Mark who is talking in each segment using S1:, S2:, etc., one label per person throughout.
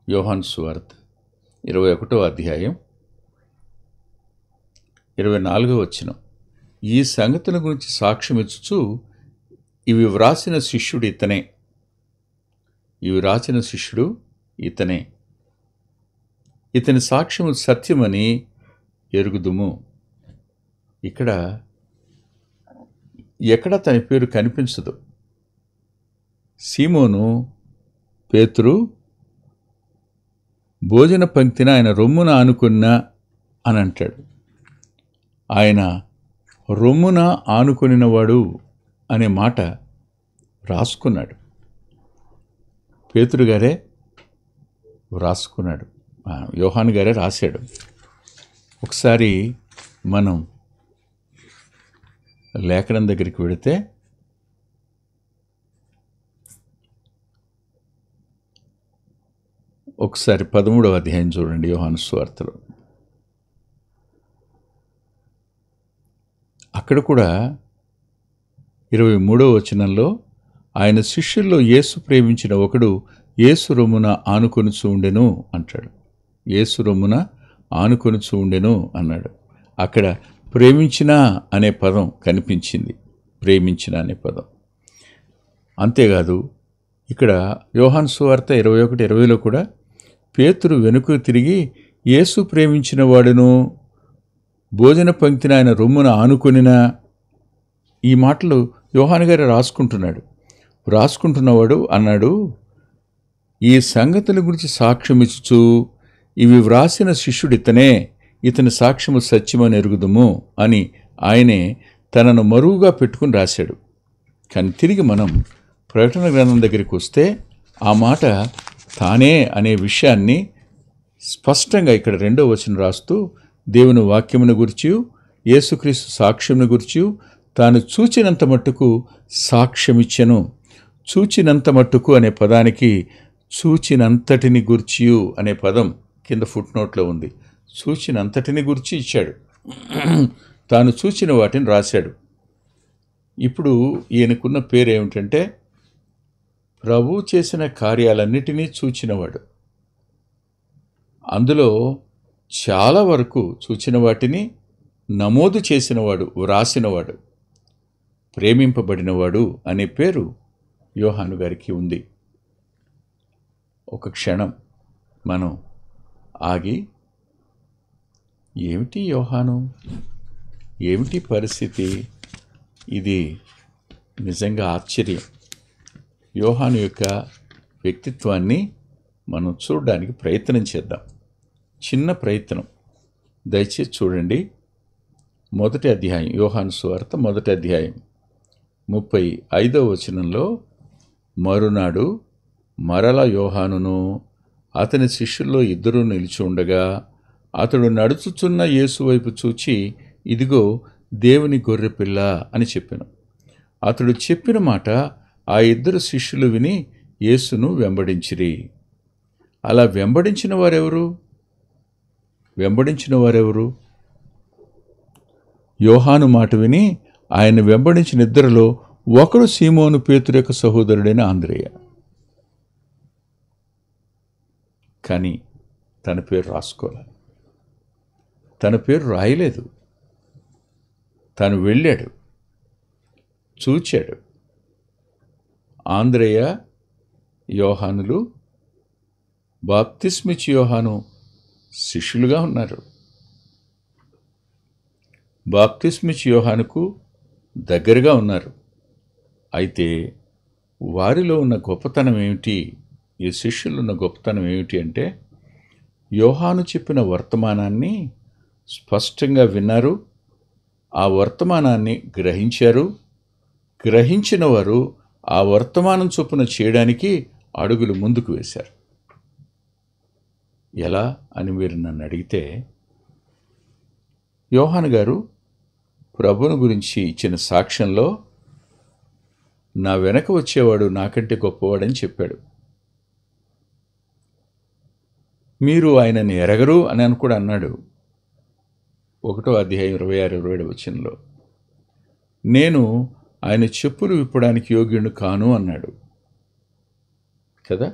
S1: యోహాను సువార్త 21వ అధ్యాయం 24వ వచనం. ఈ సంగతుల గురించి సాక్ష్యమిచ్చుచు ఇవి వ్రాసిన శిష్యుడు ఇతనే. ఇవి రాసిన శిష్యుడు ఇతనే. ఇతని సాక్ష్యము సత్యమని ఎరుగుదుము. ఇక్కడ ఎక్కడ తన పేరు కనిపించదు. సీమోను పేతురు భోజన పంక్తిన ఆయన రొమ్మున ఆనుకున్న అని అంటాడు. ఆయన రొమ్మున ఆనుకొనినవాడు అనే మాట రాసుకున్నాడు. పేతురు గారే రాసుకున్నాడు, యోహాను గారే రాశాడు. ఒకసారి మనం లేఖనం దగ్గరికి వెళితే ఒకసారి 13వ అధ్యాయం చూడండి. యోహాను సువార్తలో అక్కడ కూడా 23వ వచనంలో ఆయన శిష్యుల్లో యేసు ప్రేమించిన ఒకడు యేసు రొమ్మున ఆనుకొనుచు ఉండెను అంటాడు. యేసు రొమ్మున ఆనుకొనుచు ఉండెను అన్నాడు. అక్కడ ప్రేమించిన అనే పదం కనిపించింది. ప్రేమించిన అనే పదం. అంతేకాదు ఇక్కడ యోహాను సువార్త 21:20లో కూడా పేతురు వెనుక తిరిగి యేసు ప్రేమించిన వాడును భోజన పంక్తిన ఆయన రొమ్మున ఆనుకొనిన, ఈ మాటలు యోహాను గారు రాసుకుంటున్నవాడు అన్నాడు, ఈ సంగతుల గురించి సాక్ష్యమిచ్చుచు ఇవి వ్రాసిన శిష్యుడు ఇతనే, ఇతని సాక్ష్యము సత్యమని ఎరుగుదుము అని ఆయనే తనను మరువుగా పెట్టుకుని రాశాడు. కానీ తిరిగి మనం ప్రకటన గ్రంథం దగ్గరికి వస్తే ఆ మాట తానే అనే విషయాన్ని స్పష్టంగా ఇక్కడ 2వ వచనం రాస్తూ దేవుని వాక్యమును గురించి యేసుక్రీస్తు సాక్ష్యమును గురించి తాను చూచినంత మట్టుకు సాక్ష్యమిచ్చెను. చూచినంత మట్టుకు అనే పదానికి చూచినంతటిని గుర్చియు అనే పదం కింద ఫుట్నోట్లో ఉంది. చూచినంతటిని గురించి ఇచ్చాడు, తాను చూచిన వాటిని రాశాడు. ఇప్పుడు ఈయనకున్న పేరు ఏమిటంటే ప్రభు చేసిన కార్యాలన్నిటినీ చూచినవాడు. అందులో చాలా వరకు చూచిన వాటిని నమోదు చేసినవాడు, వ్రాసినవాడు, ప్రేమింపబడినవాడు అనే పేరు యోహాను గారికి ఉంది. ఒక క్షణం మనం ఆగి, ఏమిటి యోహాను, ఏమిటి పరిస్థితి? ఇది నిజంగా ఆశ్చర్యం. యోహాను యొక్క వ్యక్తిత్వాన్ని మనం చూడడానికి ప్రయత్నం చేద్దాం. చిన్న ప్రయత్నం, దయచేసి చూడండి. 1వ అధ్యాయం, యోహాను సువార్త 1వ అధ్యాయం 35వ వచనంలో, మరునాడు మరల యోహానును అతని శిష్యుల్లో 2 నిలిచి ఉండగా అతడు నడుచుచున్న యేసు వైపు చూచి, ఇదిగో దేవుని గొర్రెపిల్ల అని చెప్పాను. అతడు చెప్పిన మాట ఆ 2 శిష్యులు విని యేసును వెంబడించిరి. అలా వెంబడించిన వారెవరు? యోహాను మాట విని ఆయన వెంబడించిన 2లో ఒకడు సీమోను పేతురు యొక్క సహోదరుడైన ఆంద్రేయ. కానీ తన పేరు రాసుకోవాలి, తన పేరు రాయలేదు. తను వెళ్ళాడు, చూచాడు. ఆంద్రేయ, యోహానులు బాప్తిస్మిచ్చి యోహాను శిష్యులుగా ఉన్నారు. బాప్తిస్మిచ్చి యోహానుకు దగ్గరగా ఉన్నారు. అయితే వారిలో ఉన్న గొప్పతనం ఏమిటి, ఈ శిష్యులు ఉన్న గొప్పతనం ఏమిటి అంటే, యోహాను చెప్పిన వర్తమానాన్ని స్పష్టంగా విన్నారు, ఆ వర్తమానాన్ని గ్రహించారు. గ్రహించిన వారు ఆ వర్తమానం చొప్పున చేయడానికి అడుగులు ముందుకు వేశారు. ఎలా అని మీరు నన్ను అడిగితే, యోహాను గారు ప్రభువుని గురించి ఇచ్చిన సాక్ష్యంలో నా వెనక వచ్చేవాడు నాకంటే గొప్పవాడని చెప్పాడు. మీరు ఆయనని ఎరగరు అని కూడా అన్నాడు. 1వ అధ్యాయం 26-27 వచనంలో, నేను ఆయన చెప్పులు విప్పడానికి యోగ్యుడు కాను అన్నాడు కదా.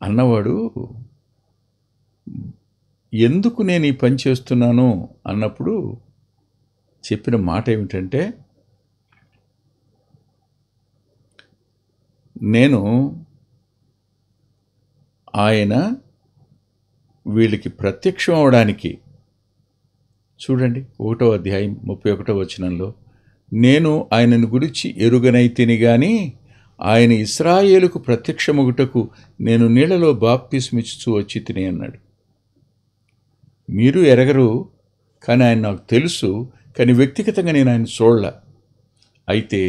S1: అన్నవాడు ఎందుకు నేను ఈ పని చేస్తున్నాను అన్నప్పుడు చెప్పిన మాట ఏమిటంటే, నేను ఆయన వీళ్ళకి ప్రత్యక్షం అవడానికి, చూడండి 1వ అధ్యాయం 31వ వచనంలో, నేను ఆయనను గురించి ఎరుగనైతిని గాని ఆయన ఇశ్రాయేలుకు ప్రత్యక్షమగుటకు నేను నీళ్లలో బాప్తిస్మిచ్చుచూ వచ్చి తిని అన్నాడు. మీరు ఎరగరు, కానీ ఆయన నాకు తెలుసు, కానీ వ్యక్తిగతంగా నేను ఆయన చూడలే. అయితే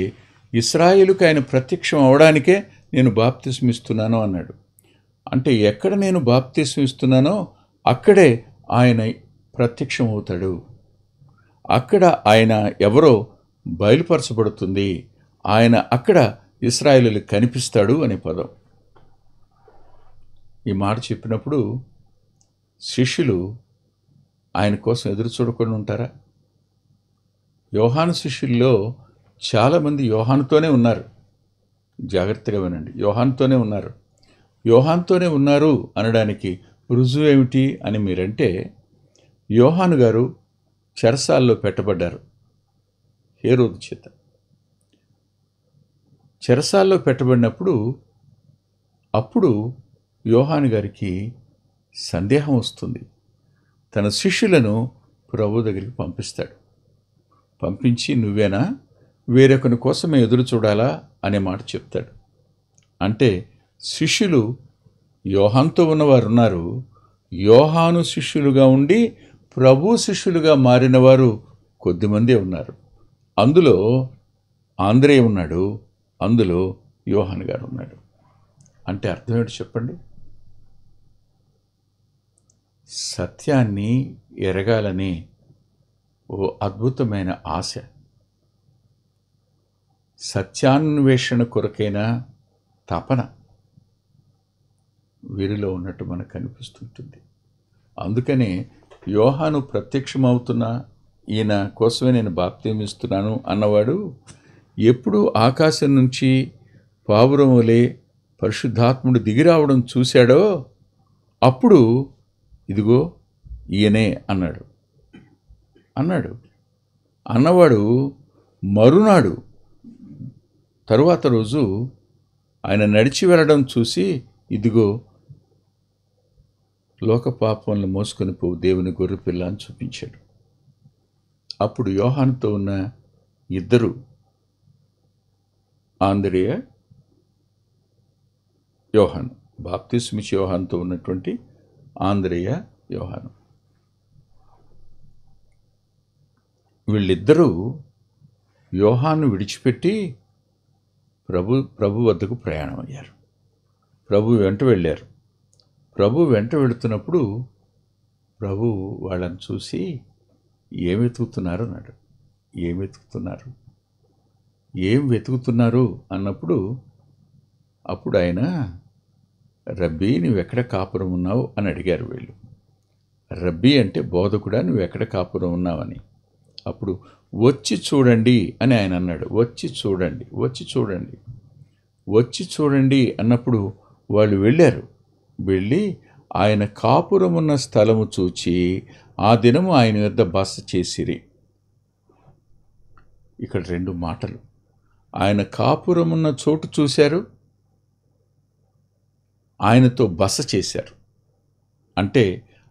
S1: ఇశ్రాయేలుకు ఆయన ప్రత్యక్షం అవడానికే నేను బాప్తిస్మిస్తున్నాను అన్నాడు. అంటే ఎక్కడ నేను బాప్తిస్మిస్తున్నానో అక్కడే ఆయన ప్రత్యక్షం అవుతాడు, అక్కడ ఆయన ఎవరో బయలుపరచబడుతుంది, ఆయన అక్కడ ఇశ్రాయేలులకు కనిపిస్తాడు అనే పదం. ఈ మాట చెప్పినప్పుడు శిష్యులు ఆయన కోసం ఎదురు చూడకుండా ఉంటారా? యోహాను శిష్యుల్లో చాలామంది యోహానుతోనే ఉన్నారు. జాగ్రత్తగా వినండి, యోహానుతోనే ఉన్నారు. యోహానుతోనే ఉన్నారు అనడానికి రుజువు ఏమిటి అని మీరంటే, యోహాను గారు చెరసాల్లో పెట్టబడ్డారు హేరోదు చేత. చెరసాల్లో పెట్టబడినప్పుడు అప్పుడు యోహాను గారికి సందేహం వస్తుంది. తన శిష్యులను ప్రభు దగ్గరికి పంపిస్తాడు. పంపించి, నువ్వేనా, వేరొకరి కోసమే ఎదురు చూడాలా అనే మాట చెప్తాడు. అంటే శిష్యులు యోహానుతో ఉన్నవారు ఉన్నారు, యోహాను శిష్యులుగా ఉండి ప్రభు శిష్యులుగా మారిన వారు కొద్దిమందే ఉన్నారు. అందులో ఆంద్రేయ ఉన్నాడు, అందులో యోహాను గారు ఉన్నాడు. అంటే అర్థం ఏంటి చెప్పండి? సత్యాన్ని ఎరగాలని ఓ అద్భుతమైన ఆశ, సత్యాన్వేషణ కొరకైన తపన వీరిలో ఉన్నట్టు మనకు కనిపిస్తుంటుంది. అందుకనే యోహాను ప్రత్యక్షమవుతున్నా ఈయన కోసమే నేను బాప్తిమిస్తున్నాను అన్నవాడు ఎప్పుడు ఆకాశం నుంచి పావురం వలె పరిశుద్ధాత్ముడు దిగిరావడం చూశాడో అప్పుడు ఇదిగో ఈయనే అన్నాడు. అన్నవాడు మరునాడు తరువాత రోజు ఆయన నడిచి వెళ్ళడం చూసి, ఇదిగో లోక పాపంలో మోసుకొని పోవు దేవుని గొర్రె పిల్ల అని చూపించాడు. అప్పుడు యోహానుతో ఉన్న ఇద్దరు, ఆంద్రేయ, యోహాను, బాప్తిస్మిచ్చి యోహానుతో ఉన్నటువంటి ఆంద్రేయ, యోహాను, వీళ్ళిద్దరూ యోహాను విడిచిపెట్టి ప్రభు వద్దకు ప్రయాణం అయ్యారు. ప్రభు వెంట వెళ్ళారు. ప్రభు వెంట వెళుతున్నప్పుడు ప్రభు వాళ్ళని చూసి, ఏం వెతుకుతున్నారు అన్నాడు. ఏం వెతుకుతున్నారు అన్నప్పుడు అప్పుడు ఆయన, రబ్బీ నువ్వెక్కడ కాపురం ఉన్నావు అని అడిగారు వీళ్ళు. రబ్బీ అంటే బోధకుడా, నువ్వెక్కడ కాపురం ఉన్నావని. అప్పుడు వచ్చి చూడండి అని ఆయన అన్నాడు. వచ్చి చూడండి అన్నప్పుడు వాళ్ళు వెళ్ళారు. వెళ్ళి ఆయన కాపురమున్న స్థలము చూచి ఆ దినము ఆయన వద్ద బస చేసిరి. ఇక్కడ 2 మాటలు. ఆయన కాపురమున్న చోటు చూశారు, ఆయనతో బస చేశారు. అంటే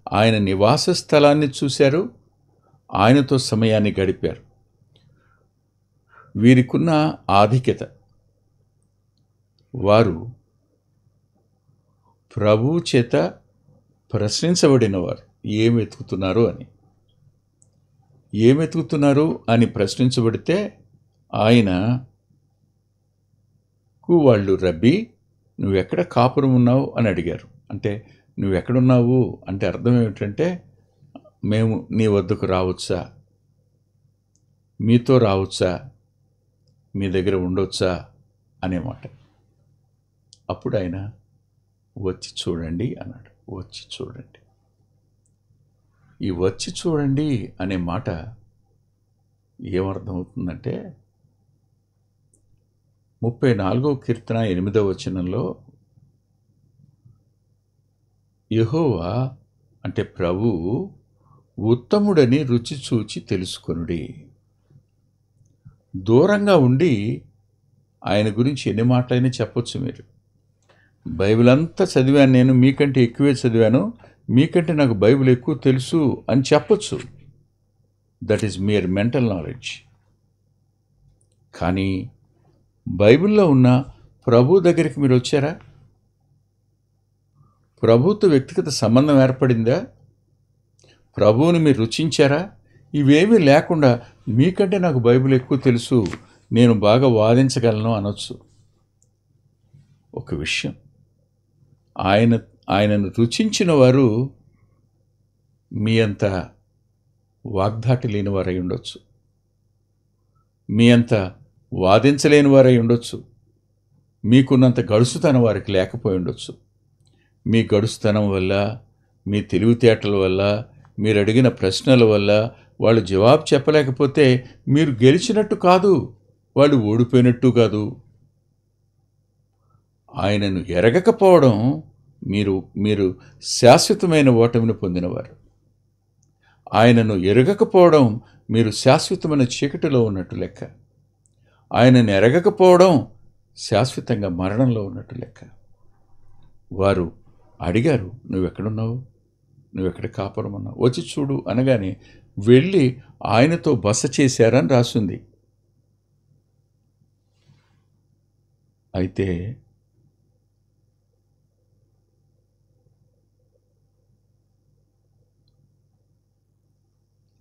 S1: ఆయన నివాస స్థలాన్ని చూశారు, ఆయనతో సమయాన్ని గడిపారు. వీరికున్న ఆధిక్యత, వారు ప్రభు చేత ప్రశ్నించబడినవారు. ఏం వెతుకుతున్నారు అని ప్రశ్నించబడితే ఆయనకు వాళ్ళు, రబ్బీ నువ్వెక్కడ కాపురం ఉన్నావు అని అడిగారు. అంటే నువ్వెక్కడున్నావు అంటే అర్థం ఏమిటంటే, మేము నీ వద్దకు రావచ్చా, మీతో రావచ్చా, మీ దగ్గర ఉండొచ్చా అనే మాట. అప్పుడు ఆయన వచ్చి చూడండి అన్నాడు. ఈ వచ్చి చూడండి అనే మాట ఏమర్థమవుతుందంటే, 34వ కీర్తన 8వ వచనంలో యెహోవా అంటే ప్రభువు ఉత్తముడని రుచి చూచి తెలుసుకొనుడి. దూరంగా ఉండి ఆయన గురించి ఎన్ని మాటలైనా చెప్పొచ్చు మీరు. బైబిల్ అంతా చదివాను నేను, మీకంటే ఎక్కువే చదివాను, మీకంటే నాకు బైబిల్ ఎక్కువ తెలుసు అని చెప్పొచ్చు. That is mere mental knowledge. కానీ బైబిల్లో ఉన్న ప్రభు దగ్గరికి మీరు వచ్చారా? ప్రభుతో వ్యక్తిగత సంబంధం ఏర్పడిందా? ప్రభువుని మీరు రుచించారా? ఇవేమీ లేకుండా మీకంటే నాకు బైబిల్ ఎక్కువ తెలుసు, నేను బాగా వాదించగలను అనొచ్చు. ఒక విషయం, ఆయనను రుచించిన వారు మీ అంత వాగ్దాటి లేని వారై ఉండొచ్చు, మీ అంత వాదించలేని వారై ఉండొచ్చు, మీకున్నంత గడుసుతనం వారికి లేకపోయి ఉండొచ్చు. మీ గడుసుతనం వల్ల, మీ తెలివితేటల వల్ల, మీరు అడిగిన ప్రశ్నల వల్ల వాళ్ళు జవాబు చెప్పలేకపోతే మీరు గెలిచినట్టు కాదు, వాళ్ళు ఓడిపోయినట్టు కాదు. ఆయనను ఎరగకపోవడం మీరు శాశ్వతమైన ఓటమిని పొందినవారు. ఆయనను ఎరగకపోవడం మీరు శాశ్వతమైన చీకటిలో ఉన్నట్టు లెక్క. ఆయనను ఎరగకపోవడం శాశ్వతంగా మరణంలో ఉన్నట్టు లెక్క. వారు అడిగారు, నువ్వెక్కడున్నావు, నువ్వెక్కడ కాపురం ఉన్నావు, వచ్చి చూడు అనగానే వెళ్ళి ఆయనతో బస చేశారని రాసింది. అయితే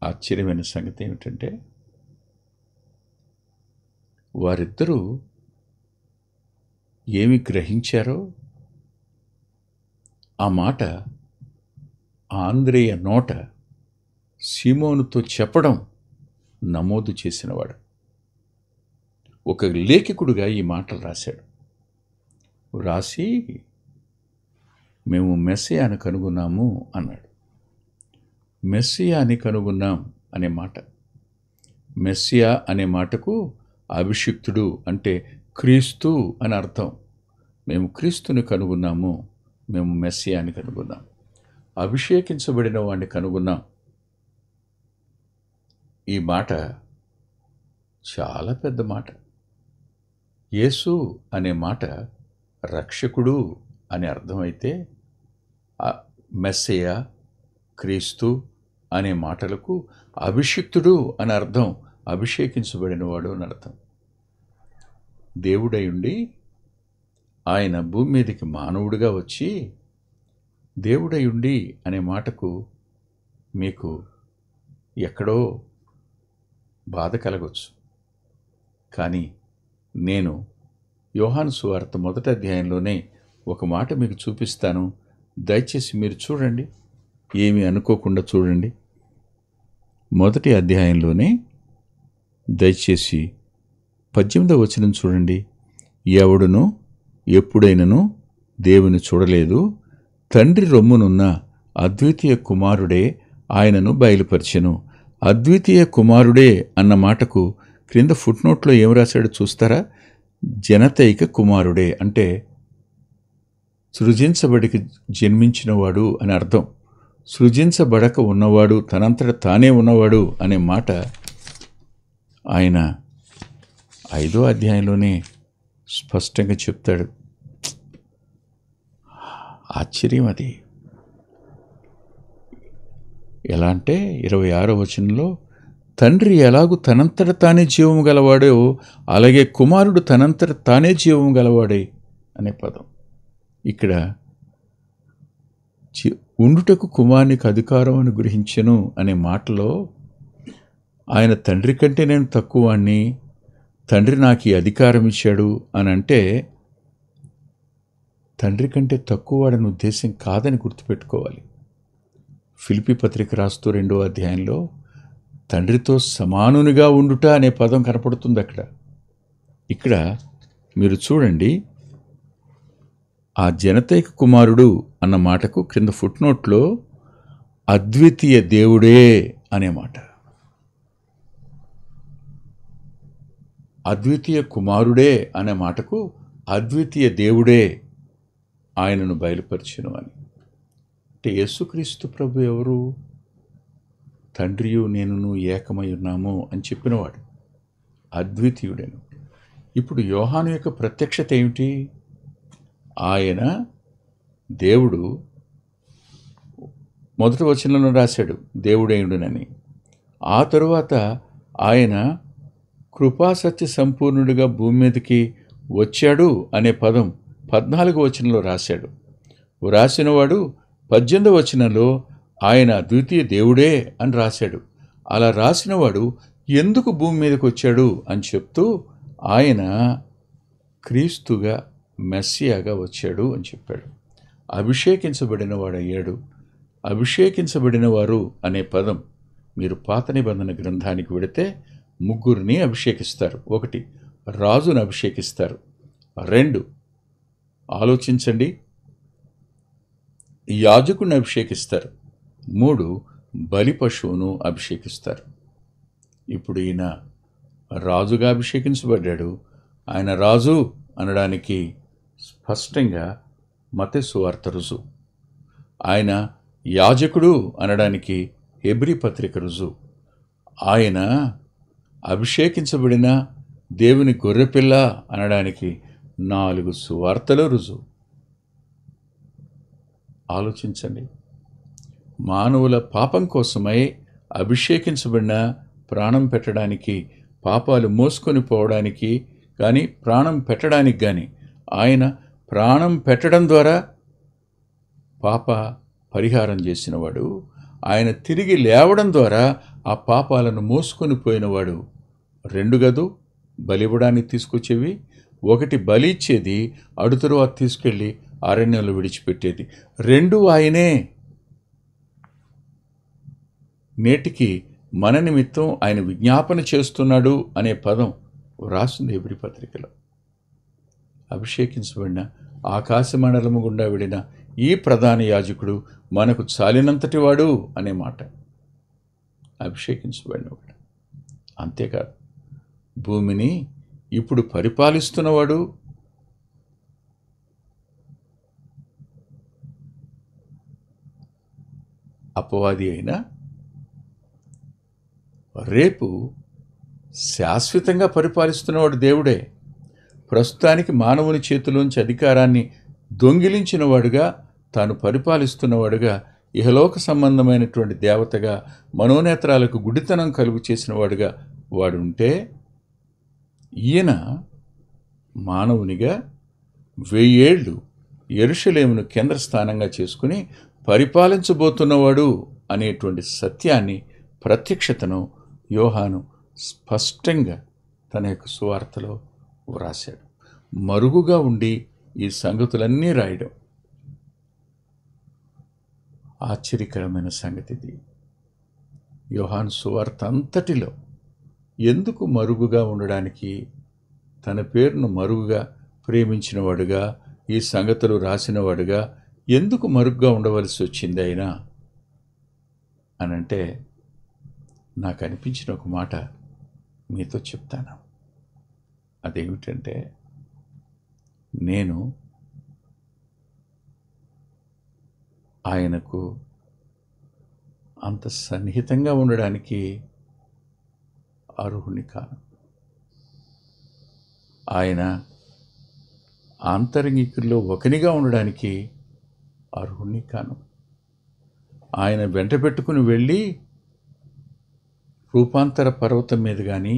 S1: ఆశ్చర్యమైన సంగతి ఏమిటంటే, వారిద్దరూ ఏమి గ్రహించారో ఆ మాట ఆంద్రేయ నోట సీమోనుతో చెప్పడం నమోదు చేసినవాడు. ఒక లేఖికుడుగా ఈ మాటలు రాశాడు. రాసి మేము మెస్సియాను కనుగొన్నాము అన్నాడు. మెస్సియాని కనుగొన్నాం అనే మాట, మెస్సియా అనే మాటకు అభిషిక్తుడు అంటే క్రీస్తు అని అర్థం. మేము క్రీస్తుని కనుగొన్నాము, మేము మెస్సియాని కనుగొన్నాం, అభిషేకించబడిన వాడిని కనుగొన్నాం. ఈ మాట చాలా పెద్ద మాట. యేసు అనే మాట రక్షకుడు అని అర్థమైతే, మెస్సియా, క్రీస్తు అనే మాటలకు అభిషిక్తుడు అని అర్థం, అభిషేకించబడినవాడు అని అర్థం. దేవుడై ఉండి ఆయన భూమి మీదకి మానవుడిగా వచ్చి, దేవుడై ఉండి అనే మాటకు మీకు ఎక్కడో బాధ కలగొచ్చు. కానీ నేను యోహాను సువార్త 1వ అధ్యాయంలోనే ఒక మాట మీకు చూపిస్తాను, దయచేసి మీరు చూడండి, ఏమీ అనుకోకుండా చూడండి. 1వ అధ్యాయంలోనే దయచేసి 18వ వచనం చూడండి. ఎవడును ఎప్పుడైనను దేవుని చూడలేదు, తండ్రి రొమ్మునున్న అద్వితీయ కుమారుడే ఆయనను బయలుపరిచెను. అద్వితీయ కుమారుడే అన్న మాటకు క్రింద ఫుట్నోట్లో ఏం రాశాడో చూస్తారా? జనతైక కుమారుడే అంటే సృజించబడికి జన్మించినవాడు అని అర్థం. సృజించబడక ఉన్నవాడు, తనంతట తానే ఉన్నవాడు అనే మాట ఆయన 5వ అధ్యాయంలోనే స్పష్టంగా చెప్తాడు. ఆశ్చర్యం అది. ఎలా అంటే 26వ వచనంలో, తండ్రి ఎలాగూ తనంతట తానే జీవము గలవాడో అలాగే కుమారుడు తనంతట తానే జీవము గలవాడే అనే పదం. ఇక్కడ ఉండుటకు కుమారునికి అధికారం అనుగ్రహించెను అనే మాటలో ఆయన తండ్రి కంటే నేను తక్కువవాణ్ణి, తండ్రి నాకు ఈ అధికారం ఇచ్చాడు అని అంటే తండ్రి కంటే తక్కువవాడని ఉద్దేశం కాదని గుర్తుపెట్టుకోవాలి. ఫిలిప్పీ పత్రిక రాస్తూ 2వ అధ్యాయంలో తండ్రితో సమానునిగా ఉండుట అనే పదం కనపడుతుంది అక్కడ. ఇక్కడ మీరు చూడండి, ఆ జనతైక కుమారుడు అన్న మాటకు క్రింద ఫుట్నోట్లో అద్వితీయ దేవుడే అనే మాట, అద్వితీయ కుమారుడే అనే మాటకు అద్వితీయ దేవుడే ఆయనను బయలుపరిచెను అని. అంటే యేసుక్రీస్తు ప్రభు ఎవరు? తండ్రియు నేనును ఏకమై ఉన్నాము అని చెప్పినవాడు, అద్వితీయుడను. ఇప్పుడు యోహాను యొక్క ప్రత్యక్షత ఏమిటి? ఆయన దేవుడు మొదటి వచనంలో రాశాడు దేవుడేయుడునని. ఆ తరువాత ఆయన కృపాసత్య సంపూర్ణుడిగా భూమి మీదకి వచ్చాడు అనే పదం 14వ వచనంలో రాశాడు. రాసినవాడు 18వ వచనంలో ఆయన ద్వితీయ దేవుడే అని రాశాడు. అలా రాసినవాడు ఎందుకు భూమి మీదకి వచ్చాడు అని చెప్తూ ఆయన క్రీస్తుగా మెస్సియాగా వచ్చాడు అని చెప్పాడు. అభిషేకించబడిన వాడయ్యాడు. అభిషేకించబడిన వారు అనే పదం మీరు పాత నిబంధన గ్రంథానికి వెడితే ముగ్గురిని అభిషేకిస్తారు. 1 రాజును అభిషేకిస్తారు. 2 ఆలోచించండి, యాజకుడిని అభిషేకిస్తారు. 3 బలి పశువును అభిషేకిస్తారు. ఇప్పుడు ఈయన రాజుగా అభిషేకించబడ్డాడు. ఆయన రాజు అనడానికి స్పష్టంగా మత్తయి సువార్త రుజువు. ఆయన యాజకుడు అనడానికి హెబ్రీ పత్రిక రుజువు. ఆయన అభిషేకించబడిన దేవుని గొర్రెపిల్ల అనడానికి 4 సువార్తలు రుజువు. ఆలోచించండి, మానవుల పాపం కోసమై అభిషేకించబడిన, ప్రాణం పెట్టడానికి, పాపాలు మోసుకొని పోవడానికి కానీ ప్రాణం పెట్టడానికి కానీ ఆయన ప్రాణం పెట్టడం ద్వారా పాప పరిహారం చేసినవాడు. ఆయన తిరిగి లేవడం ద్వారా ఆ పాపాలను మోసుకొని పోయినవాడు. 2 గదు బలివ్వడానికి తీసుకొచ్చేవి. 1 బలి ఇచ్చేది, అడు తరువాత తీసుకెళ్ళి అరణ్యంలో విడిచిపెట్టేది. 2 ఆయనే. నేటికి మన నిమిత్తం ఆయన విజ్ఞాపన చేస్తున్నాడు అనే పదం వ్రాసింది హెబ్రీ పత్రికలో. అభిషేకించబడిన, ఆకాశ మండలము గుండా వెళ్ళిన ఈ ప్రధాన యాజకుడు మనకు చాలినంతటి వాడు అనే మాట. అభిషేకించబడినవాడు. అంతేకాదు, భూమిని ఇప్పుడు పరిపాలిస్తున్నవాడు. అపవాది అయినా రేపు శాశ్వతంగా పరిపాలిస్తున్నవాడు దేవుడే. ప్రస్తుతానికి మానవుని చేతిలోంచి అధికారాన్ని దొంగిలించినవాడుగా, తాను పరిపాలిస్తున్నవాడుగా, ఇహలోక సంబంధమైనటువంటి దేవతగా, మనోనేత్రాలకు గుడితనం కలుగు చేసినవాడుగా వాడుంటే, ఈయన మానవునిగా 1000 ఏళ్ళు యెరూషలేమును కేంద్రస్థానంగా చేసుకుని పరిపాలించబోతున్నవాడు అనేటువంటి సత్యాన్ని, ప్రత్యక్షతను యోహాను స్పష్టంగా తన యొక్క సువార్తలో వ్రాశాడు. మరుగుగా ఉండి ఈ సంగతులన్నీ రాయడం ఆశ్చర్యకరమైన సంగతిది. యోహాను సువార్త అంతటిలో ఎందుకు మరుగుగా ఉండడానికి, తన పేరును మరుగుగా ప్రేమించినవాడుగా, ఈ సంగతులు రాసినవాడుగా ఎందుకు మరుగుగా ఉండవలసి వచ్చింది ఆయన అనంటే, నాకు అనిపించిన ఒక మాట మీతో చెప్తాను. అదేమిటంటే, నేను ఆయనకు అంత సన్నిహితంగా ఉండడానికి అర్హుని కాను. ఆయన ఆంతరంగికుల్లో ఒకనిగా ఉండడానికి అర్హుని కాను. ఆయన వెంట పెట్టుకుని వెళ్ళి రూపాంతర పర్వతం మీద కానీ,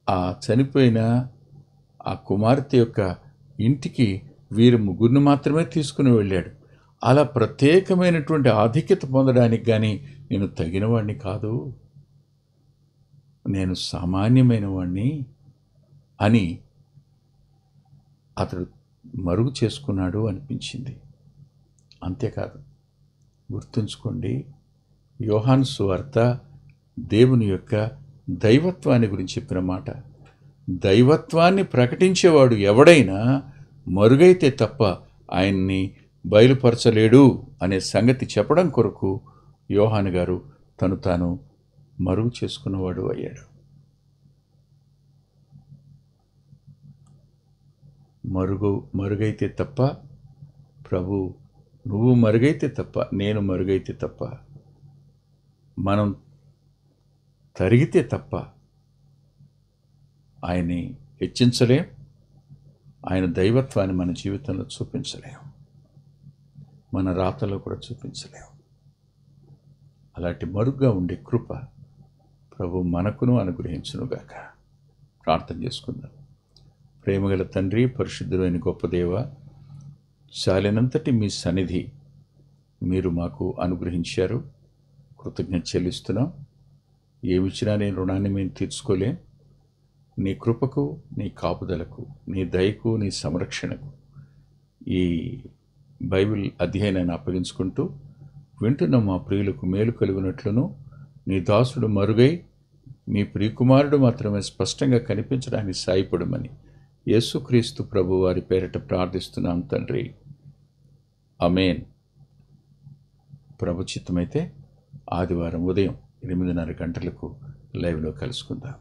S1: ఆ చనిపోయిన ఆ కుమార్తె యొక్క ఇంటికి వీరు ముగ్గురిని మాత్రమే తీసుకుని వెళ్ళాడు. అలా ప్రత్యేకమైనటువంటి ఆధిక్యత పొందడానికి కానీ నేను తగిన వాడిని కాదు, నేను సామాన్యమైన వాడిని అని అతడు మరుగు చేసుకున్నాడు అనిపించింది. అంతేకాదు, గుర్తుంచుకోండి, యోహాను సువార్త దేవుని యొక్క దైవత్వాన్ని గురించి చెప్పిన మాట. దైవత్వాన్ని ప్రకటించేవాడు ఎవడైనా మరుగైతే తప్ప ఆయన్ని బయలుపరచలేడు అనే సంగతి చెప్పడం కొరకు యోహాను గారు తను తాను మరుగు చేసుకున్నవాడు అయ్యాడు. మరుగైతే తప్ప ప్రభు నువ్వు మరుగైతే తప్ప, నేను మరుగైతే తప్ప, మనం తరిగితే తప్ప ఆయన్ని హెచ్చించలేం, ఆయన దైవత్వాన్ని మన జీవితంలో చూపించలేం, మన రాతలో కూడా చూపించలేం. అలాంటి మరుగ్గా ఉండే కృప ప్రభు మనకును అనుగ్రహించునుగాక. ప్రార్థన చేసుకుందాం. ప్రేమగల తండ్రి, పరిశుద్ధుడైన గొప్ప దేవ, చాలినంతటి మీ సన్నిధి మీరు మాకు అనుగ్రహించారు. కృతజ్ఞత చెల్లిస్తున్నాం. ఏమిచ్చినా నీ రుణాన్ని మేము తీర్చుకోలేం. నీ కృపకు, నీ కాపుదలకు, నీ దయకు, నీ సంరక్షణకు ఈ బైబిల్ అధ్యయనాన్ని అప్పగించుకుంటూ వింటున్న మా ప్రియులకు మేలు కలుగునట్లును, నీ దాసుడు మరుగై మీ ప్రియకుమారుడు మాత్రమే స్పష్టంగా కనిపించడానికి సాయపడమని యేసుక్రీస్తు ప్రభు వారి పేరిట ప్రార్థిస్తున్నాం తండ్రి. ఆమేన్. ప్రభు చిత్తమైతే ఆదివారం ఉదయం 8:30 గంటలకు లైవ్లో కలుసుకుందాం.